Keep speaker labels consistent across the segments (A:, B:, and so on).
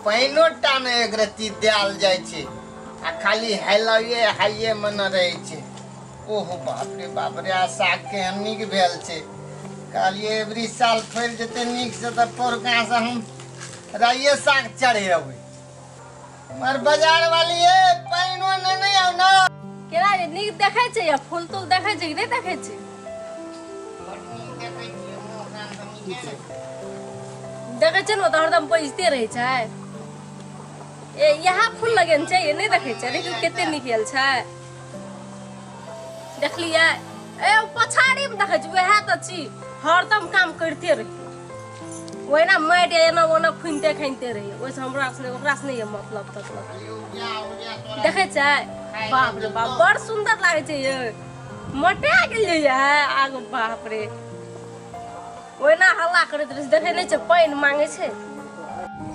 A: पाइनो टाने एक रत्ती देल जाय छे आ खाली हेलाइए हाइए मन रहे छे। ओहो बाप रे साग के नीक भेल छे। कहलिए एवरी साल फैल जते नीक से त पोरका से हम राइए साग चढ़ेबै। मर बाजार वाली ए पाइनो नहीं आउ ना
B: केना नीक देखे छे या फूल तो देखे छे कि नहीं देखे छे? देखे छे न त हरदम पैसते रहे छे। ए यहाँ फूल लगेन छे ये नहीं देखे छे लेकिन केते निकल छे देख लिया। ए पछाड़ी में देखे छे वह त छी हरदम काम करते रही वही ना माइट एना ओना खुनते खाइते रही ओइसे हमरा से ओकरा से नहीं मतलब देखे छे। बाप रे बाप बड़ सुंदर लागे छे ये मोटा गेलिए ये आगो बाप रे ओइ ना हल्ला करत रही देखे नहीं छे पानी मांगे छे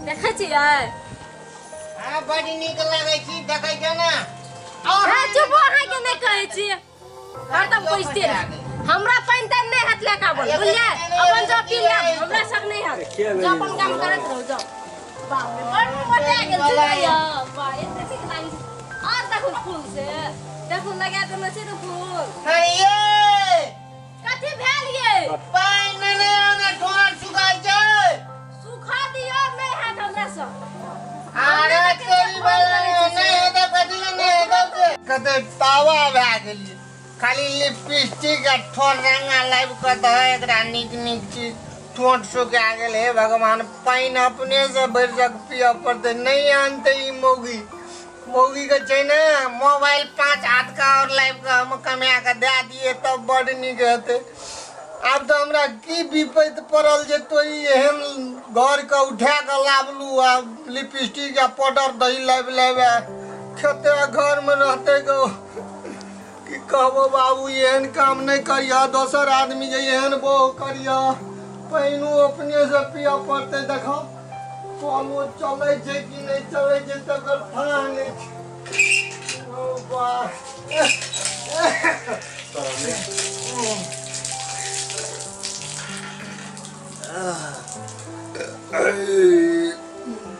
B: देखे छी ये।
A: हां बड़ी नीक लागे छी देखे छ ना।
B: ए चुप अहाँ के नहीं कहे छी हरदम पैसते हमरा पानी तन नहीं हाथ लेका बोल बुझलिए अपन जो पी ले हमरा सब नहीं हाथ जो अपन काम करत रहो जाओ। बाप रे बड़ मोटा गेल छे या बा एते ठीक लागे और देखो फूल से देखो लगा देना छे तो फूल
A: अरे
B: कथि भेल ये
A: पानी नहीं आने ठोर सुखाई जाए
B: सुखा दियो नहीं हाथ हमरा सब।
A: अरे तेरी वाला नहीं होता कथि नहीं होता कते तावा भे गेली खाली लिपस्टिक आ ठोर रंगा लाइव क द एकरा नीक नीक चीज ठोट सुखा गेल। हे भगवान पानी अपने से भर जग पिया पड़ते नहीं आनते ई मौगी के छै ना मोबाइल 5 हाथ का और लाइव का हम कमा के दे दिए तब बड़ नीक हेते। अब तो हमरा की विपैत पड़ल जे तो एहन घर के उठा के लावलू आ लिपस्टिक या पाउडर दही लाइव खेते घर में रहते गो कि कहबो बाबू एहन काम नहीं करिया दोसर आदमी जे एहन वो करिया पाइनो अपने से पिया पड़ते देखो पालो चले छे कि नहीं चले छे तकर थाह नहीं ओ बा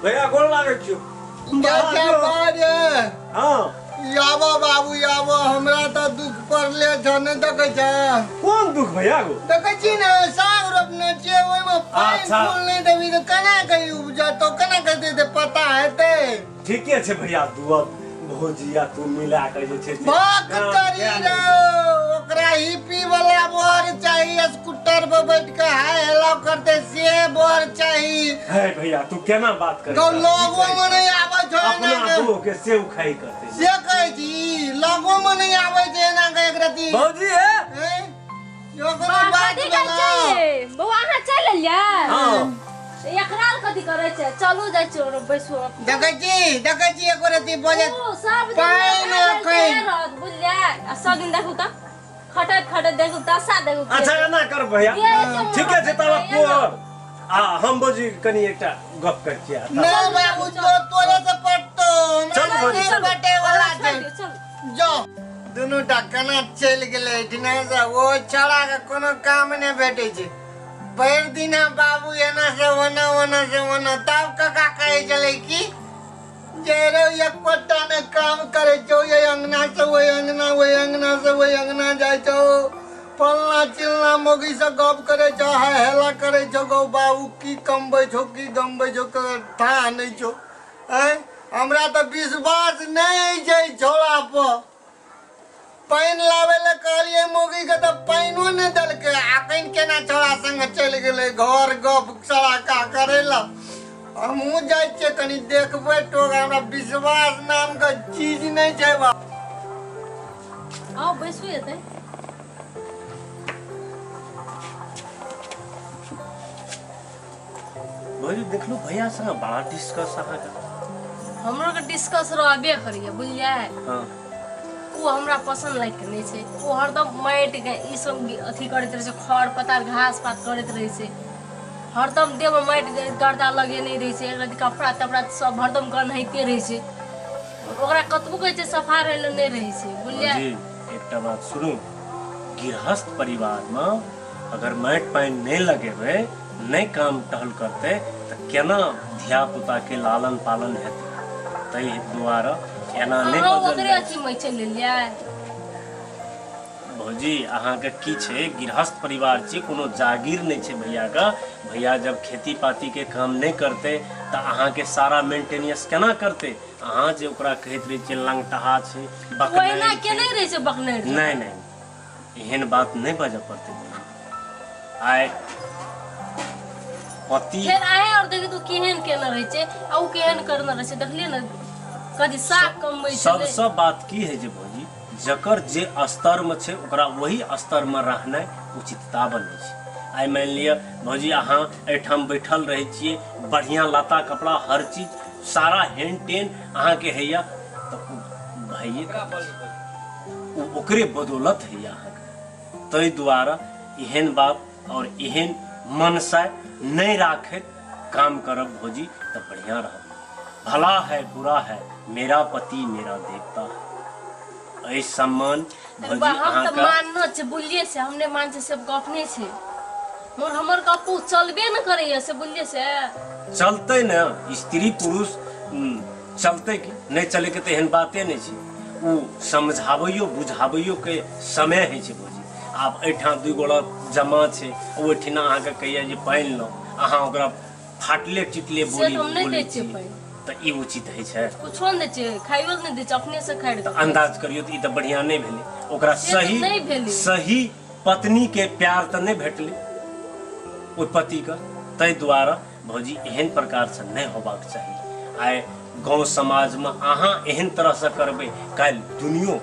C: भैया गोल लागे छियो
A: क्या बात है।
C: हां
A: याबो बाबू याबो हमरा त दुख पड़ले छ ने देखे छ।
C: कौन दुख भैया गो
A: देखे छी ने साग रोपने छे ओइ में पानी फूल नहीं देबी त केना कई उपजा तो केना कर दे पता हेते।
C: ठीके छे भैया दुआ भोजिया तू मिला के जे छे
A: बात करी रे ओकरा हिप्पी वाला बोर चाहिए स्कूटर पे बैठ के हाय हेलो करते से बोर चाहिए।
C: है भैया तू केना बात करे
A: तो लोगों में नहीं आवे छ ना
C: अपना दो के सेव खाई करते
A: से कहे छी लोगों में नहीं आवे छे ना के एक रती
C: भौजी है
A: यो कोनो बात
B: चाहिए बउआ अहाँ चल लिया।
C: हां
B: एकराल कथि करे छे चलू जाय छी और बैसू
A: देखे छी एको रती बजे
B: सब
A: पानी कई
B: बुझलिया आ सगिन देखू त खटत देखू दशा देखू।
C: अच्छा ना कर भैया ठीके छे तब कोर आ हम बोजी कनी एकटा गप कर छिया
A: नहीं बाबू जो तोरे से पटतो
C: चल भौजी
A: नहीं बटे वाला छे
B: चल
A: जो दोनों टा कना चल गेले दिना से वो छड़ा के कोनो काम नहीं भेटे छे भर दिना बाबू एना से वना तब काका कहे चले की जेरो एक पट्टा ने काम करे जो ये अंगना से वो अंगना से वो अंगना जाय छो फलना चिलना मोगी से गप करे छो हेला करे छो गो बाबू की कमबै छो की गमबै छो था नहीं छो हैं हमरा तो विश्वास नहीं छै छोड़ा पर पानी लावे ले कहलिए मोगी के तो पाइनो नहीं दल के आकन केना छोड़ा संग चल गेले घर गप सड़ा का करेला हमहू जाय छे कनी देखबै तो हमरा विश्वास नाम का चीज नहीं छै बा।
B: आओ बैसू एते
C: भौजी देख लो भैया संग बड़ा डिस्कस आहा का
B: हमरो के डिस्कस रहबे करिए बुझलिए।
C: हां
B: वो हमरा पसंद लाइक नहीं छे वो हरदम माइट के ई सब अथी करत रहे छे खड़ पतार घास पात करत रहे छे हरदम देह में माइट गर्दा लगे नहीं रही छे एक कपड़ा तपड़ा सब हरदम गन्हाइते रहे छे ओकरा कतबो कहे छे सफा रहले नहीं रही छे बुझलिए।
C: जी एकटा बात सुनू गृहस्थ परिवार में अगर माइट पानी नहीं लगेबे नहीं काम टहल करते तो केना धिया पुता के लालन पालन हेतै तै दुआरे एना नहि
B: ओकरे अथी में चलि लिया
C: भौजी अहाँ के की छै गृहस्थ परिवार छै कोनो जागीर नहीं छै भैया का भैया जब खेती पाती के काम नहीं करते तो अहाँ के सारा मेंटेनेंस केना करते अहाँ जे ओकरा कहैत रही छै लंगटहा छै
B: ओहिना के नहीं रहे छै बकनैर
C: नहीं एहन बात नहीं बजै पड़ते आइ पति
B: फिर आए और देखि तू केहन केना रहे छै आ उ केहन करना रहे छै देखलिए न कदी साग कमबै छै
C: सबसे बात की है जे भौजी जकर जे स्तर में छै ओकरा वही स्तर में रहनाइ उचितता बनै छै आई मान लिया भौजी अहाँ एठाम बैठल रहे छिए बढ़िया लता कपड़ा हर चीज सारा हेन टेन अहाँ के हैया तो भाइये ओकरे बदौलत है अहाँ के तै दुआरे एहन बात और एहन मनसा नहीं राखे काम करब भौजी तो बढ़िया रह भला है बुरा है मेरा पति मेरा देवता है ऐ सम्मान भौजी
B: हम त मानना छै बुलिए से हमने मान छै सब गपने छै मोर हमर गपू चलबे न करैया से बुलिए से
C: चलते न स्त्री पुरुष चलते कि नहीं चले के तो एहन बाते नहीं छै उ समझाबैयो बुझाबैयो के समय है छै भौजी आब एठाम दू गोड़ा जमा छै ओठिना अहाँ के कहिया जे पाइन लो अहाँ ओकरा फाटले चिटले बोली
B: हम नहीं दै छै पाइन
C: त ई उचित है छै
B: कुछो नहीं छै खाइयो नहीं दै छै अपने से खाइ
C: तो अंदाज करियो त ई त बढ़िया नहीं भेले ओकरा सही पत्नी के प्यार त नहीं भेटले ओ पति का तै द्वारा भौजी एहन प्रकार से नहीं होबाक चाहिए आइ गांव समाज में अहाँ एहन तरह से करबे काल दुनियो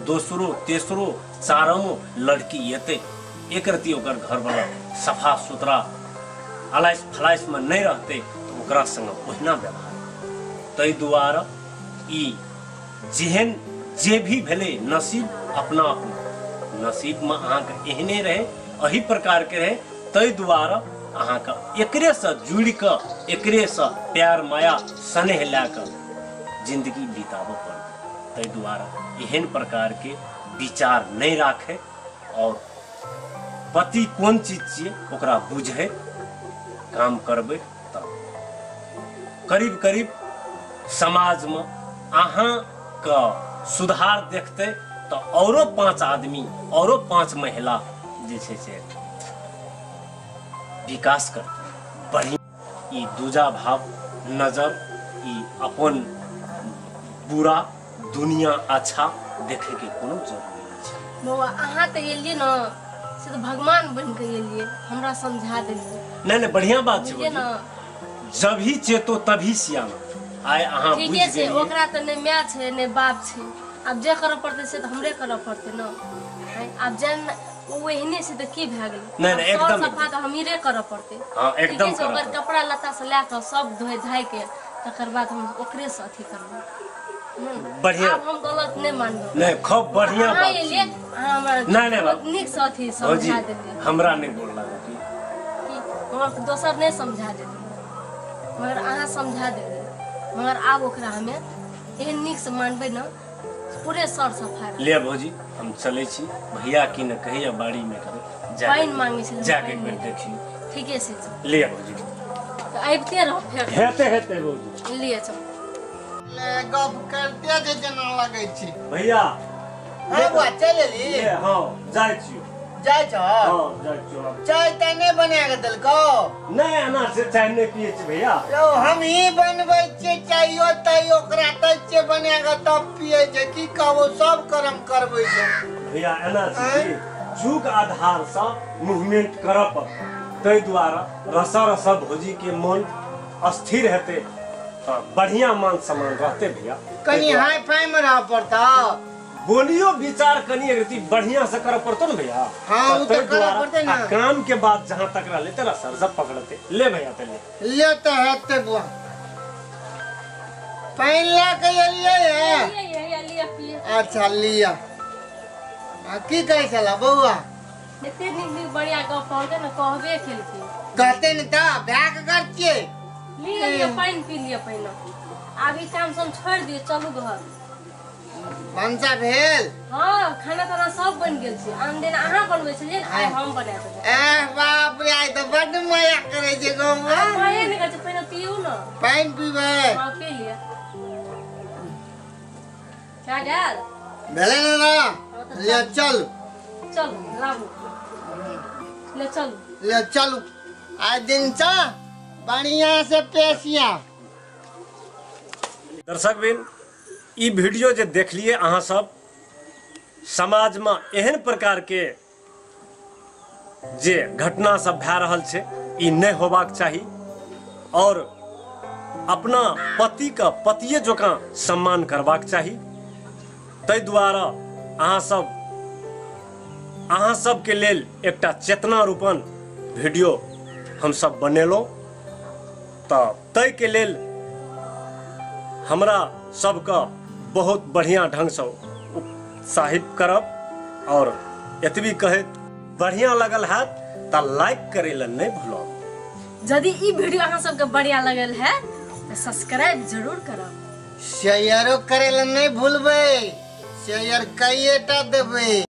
C: दोसरो तेसरो चारमो लड़की एते एक रती ओकर घर वाला सफा सुथरा अलाइस फलाइस में नहीं रहते तो ओकरा संग ओहिना व्यवहार तै दुआरे ई जेहन जे भी भेले नसीब अपना अपना नसीब में अहाँ के एहने रहे अही प्रकार के रहे तै दुआरे अहाँ के एकरे से जुड़ के एकरे से प्यार माया स्नेह लैके जिंदगी बिताबऽ पड़त तै दुआरे एहन प्रकार के विचार नहीं राखे और पति कोन चीज छिए ओकरा बुझे काम करबे तब करीब करीब समाज में अहाँ का सुधार देखते तो औरो 5 आदमी औरो 5 महिला जे छै से विकास करते बढ़िया ई दूजा भाव नजर ई अपन बुरा दुनिया अच्छा देखे के कोनो जरूरी नहीं छै
B: बौआ अहाँ त एलिए न से तो भगवान बन के एलिए हमरा समझा देलिए
C: नहीं बढ़िया बात छै
B: ना
C: जब ही चेतो तभी सियाना आइ अहाँ बुझ
B: ठीके छै
C: गेलिए
B: ओकरा त ने माय छै ने बाप छै अब जे करऽ पड़ते से त हमरे करऽ पड़ते न अब जन ओहने से त की भए गेलै
C: नहीं एकदम
B: सफा त हमरे करऽ पड़ते
C: हां एकदम
B: ठीके छै ओकर कपड़ा लत्ता से ला के सब धोइ धाइ के तकर बाद हम ओकरे से अथी करबै
C: बढ़िया
B: अब हम गलत नहीं मानबै
C: नहीं खूब बढ़िया
B: अहाँ
C: बात
B: एलिए हमरा
C: नहीं
B: नीक से अथी समझा देलिए
C: हमरा नहीं बोलला
B: कि हमरा दोसर नहीं समझा देलिए मगर अहाँ समझा देलिए मगर आब ओकरा हमें एहन नीक से मानबै न पूरे सर सफाई
C: ले भौजी हम चले छी भैया की न कहिया बाड़ी में
B: पाइन मांगे छै
C: जाके एक बेर देखी
B: ठीके छै
C: ले भौजी
B: त आबिते रह फेर
C: हेते भौजी
B: लिए छ
A: ले गप करते जे जेना लगै छी
C: भैया
A: हां बुआ चल एली
C: हां जाय छी
A: जाय छ
C: हां जाय छी
A: चाय त नहीं बना के देलको
C: नहीं अना से चाय नहीं पिए छी भैया
A: यौ हम ही बनबै छी चायो तय ओकरा तय बना के तब पिए छै की कहबो सब कर्म करबै छै
C: भैया एना छी जुग आधार से मूवमेंट करऽ पड़त तै द्वारा रस भौजी के मन स्थिर हेते बढ़िया मान सम्मान रहते भैया
A: कनी हाई फाई में रह पड़ता
C: बोलियो विचार कनी अगरती बढ़िया से कर पड़तो न भैया
A: हां वो तो करऽ पड़ते ना
C: काम के बाद जहां तक रहले तेरा सर सब पकड़ते ले भैया पहले
A: ले त हेते बुआ पाइन ला के लिए
B: लिए पिए
A: अच्छा लिया की कहै छला बौआ
B: एते नीक बढ़िया गप कहते न कहबे खेलकी
A: कहते न त बैग कर के
B: लिए पाइन पी लिए पहिने आब ई काम सब छोड़ दिए चलू घर
A: मनसा भेल।
B: हां खाना ताना सब बन गेल छै। आन दिन अहाँ बनबै छलियै आइ हम बना देबै।
A: ए बाप रे आइ तो बड़ मजा करे छै गांव में।
B: पानी निकल छै पहिने पियौ न।
A: पानी पीबै।
B: हां पी लिया। क्या गैल?
A: भेले ना ले चल।
B: चल लाबू। ले चल।
A: ले चल। आज दिन सा बढ़िया से पेशिया।
C: दर्शक बिन ई वीडियो जे देख लिए अहाँ सब समाज में एहन प्रकार के जे घटना सब भै रहल छै ई नहीं होबाक चाही और अपना पति का पतिये जोका सम्मान करबाक चाही। तै द्वारा अहाँ सब के लेल एकटा चेतना रूपन वीडियो हम सब बनेलो तो तै के लेल हमरा सबका बहुत बढ़िया ढंग से उत्साहित करब और एतबी कहत बढ़िया लगल है तो लाइक करे ला नहीं भूलब।
B: यदि ई वीडियो अहाँ सबके बढ़िया लगल है तो सब्सक्राइब जरूर करब।
A: शेयरो करे ला नहीं भूलबै। शेयर कईएटा देबै।